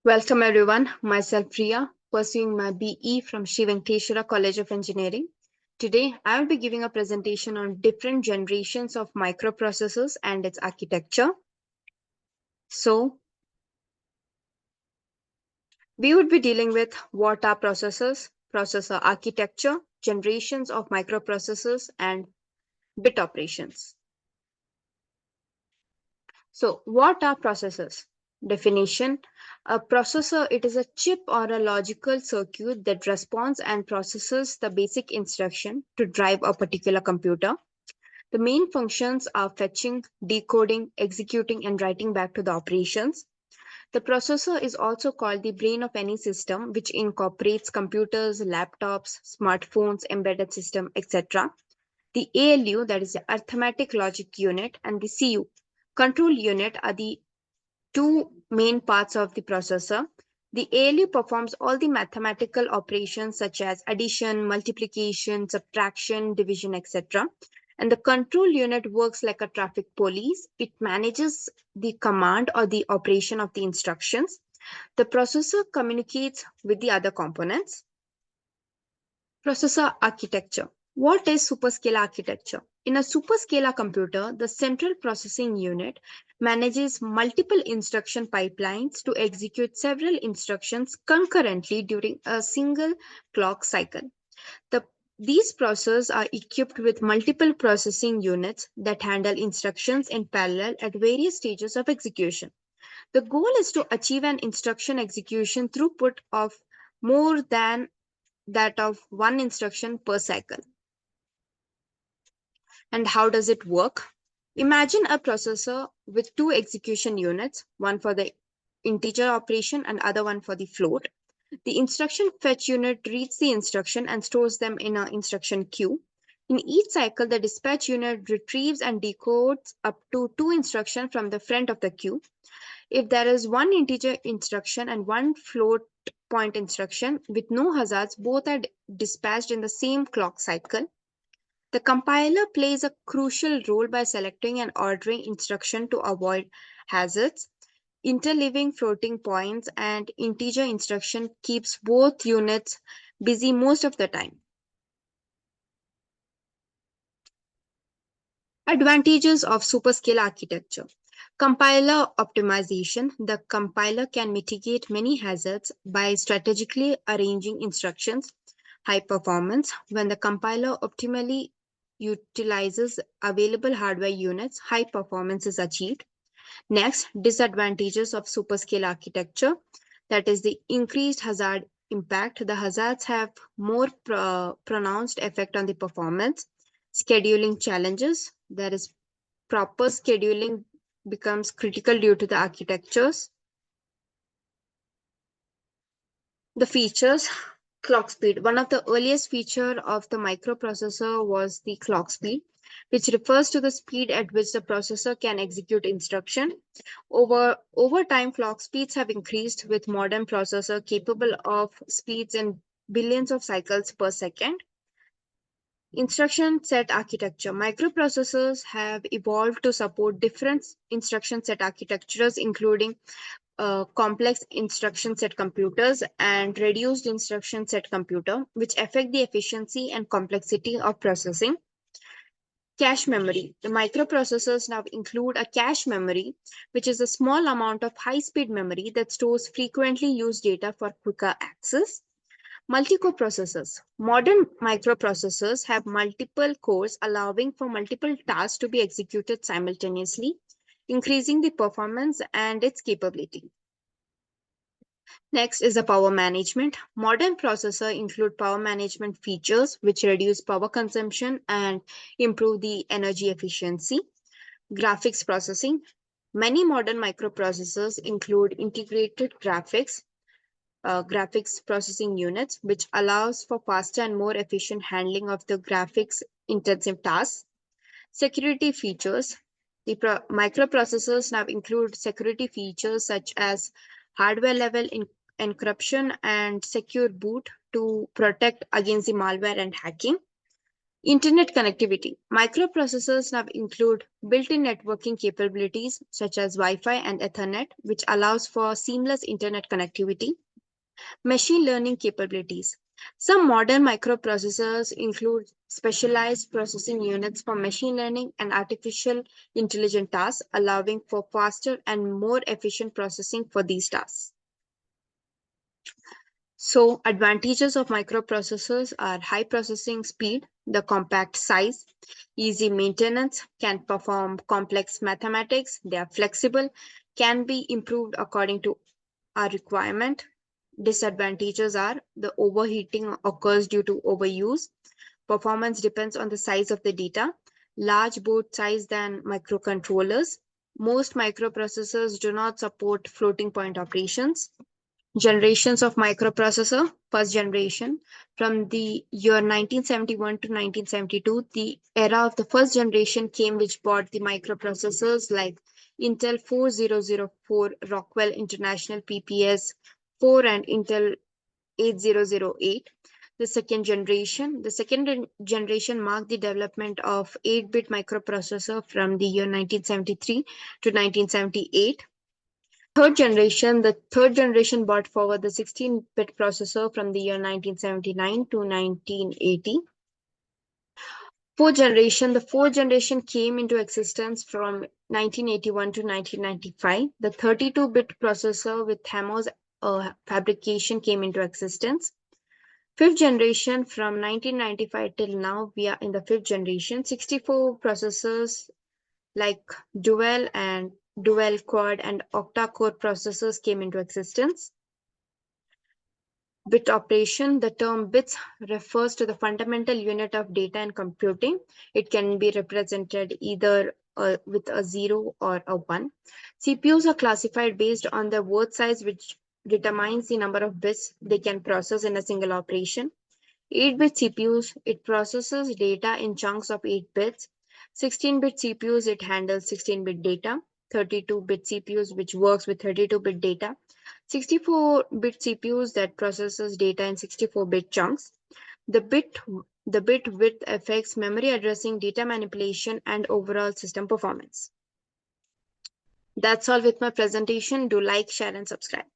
Welcome everyone. Myself Priya, pursuing my BE from Sri Venkateswara College of Engineering. Today, I will be giving a presentation on different generations of microprocessors and its architecture. So, we would be dealing with what are processors, processor architecture, generations of microprocessors, and bit operations. So, what are processors? Definition: a processor, it is a chip or a logical circuit that responds and processes the basic instruction to drive a particular computer. The main functions are fetching, decoding, executing, and writing back to the operations. The processor is also called the brain of any system, which incorporates computers, laptops, smartphones, embedded system, etc. The ALU, that is the arithmetic logic unit, and the CU, control unit, are the two main parts of the processor. The ALU performs all the mathematical operations such as addition, multiplication, subtraction, division, etc. And the control unit works like a traffic police. It manages the command or the operation of the instructions. The processor communicates with the other components. Processor architecture. What is superscalar architecture? In a superscalar computer, the central processing unit manages multiple instruction pipelines to execute several instructions concurrently during a single clock cycle. The, these processors are equipped with multiple processing units that handle instructions in parallel at various stages of execution. The goal is to achieve an instruction execution throughput of more than that of one instruction per cycle. And how does it work? Imagine a processor with two execution units, one for the integer operation and other one for the float. The instruction fetch unit reads the instruction and stores them in an instruction queue. In each cycle, the dispatch unit retrieves and decodes up to two instructions from the front of the queue. If there is one integer instruction and one float point instruction with no hazards, both are dispatched in the same clock cycle. The compiler plays a crucial role by selecting and ordering instruction to avoid hazards. Interleaving floating points and integer instruction keeps both units busy most of the time. Advantages of superscale architecture. Compiler optimization. The compiler can mitigate many hazards by strategically arranging instructions. High performance. When the compiler optimally utilizes available hardware units, high performance is achieved. Next, disadvantages of superscale architecture. That is the increased hazard impact. The hazards have more pronounced effect on the performance. Scheduling challenges. There is proper scheduling becomes critical due to the architectures. The features. Clock speed. One of the earliest features of the microprocessor was the clock speed, which refers to the speed at which the processor can execute instruction. Over time, clock speeds have increased with modern processor capable of speeds in billions of cycles per second. Instruction set architecture. Microprocessors have evolved to support different instruction set architectures, including complex instruction set computers and reduced instruction set computer, which affect the efficiency and complexity of processing. Cache memory. The microprocessors now include a cache memory, which is a small amount of high-speed memory that stores frequently used data for quicker access. Multi-core processors. Modern microprocessors have multiple cores, allowing for multiple tasks to be executed simultaneously, increasing the performance and its capability. Next is the power management. Modern processors include power management features which reduce power consumption and improve the energy efficiency. Graphics processing. Many modern microprocessors include integrated graphics processing units, which allows for faster and more efficient handling of the graphics intensive tasks. Security features. The microprocessors now include security features such as hardware level encryption and secure boot to protect against the malware and hacking. Internet connectivity. Microprocessors now include built-in networking capabilities such as Wi-Fi and Ethernet, which allows for seamless internet connectivity. Machine learning capabilities. Some modern microprocessors include specialized processing units for machine learning and artificial intelligence tasks, allowing for faster and more efficient processing for these tasks. So, advantages of microprocessors are high processing speed, the compact size, easy maintenance, can perform complex mathematics, they are flexible, can be improved according to our requirement. Disadvantages are the overheating occurs due to overuse, performance depends on the size of the data, large board size than microcontrollers. Most microprocessors do not support floating point operations. Generations of microprocessor. First generation, from the year 1971 to 1972, the era of the first generation came, which brought the microprocessors like Intel 4004, Rockwell International PPS 4, and Intel 8008. The second generation marked the development of 8-bit microprocessor from the year 1973 to 1978. The third generation brought forward the 16-bit processor from the year 1979 to 1980. The fourth generation came into existence from 1981 to 1995. The 32-bit processor with CMOS fabrication came into existence. Fifth generation, from 1995 till now, we are in the fifth generation. 64 processors like dual and dual quad and octa-core processors came into existence. Bit operation. The term bits refers to the fundamental unit of data in computing. It can be represented either with a 0 or a 1. CPUs are classified based on their word size, which determines the number of bits they can process in a single operation. 8-bit CPUs, it processes data in chunks of 8 bits. 16-bit CPUs, it handles 16-bit data. 32-bit CPUs, which works with 32-bit data. 64-bit CPUs that processes data in 64-bit chunks. The bit width affects memory addressing, data manipulation, and overall system performance. That's all with my presentation. Do like, share, and subscribe.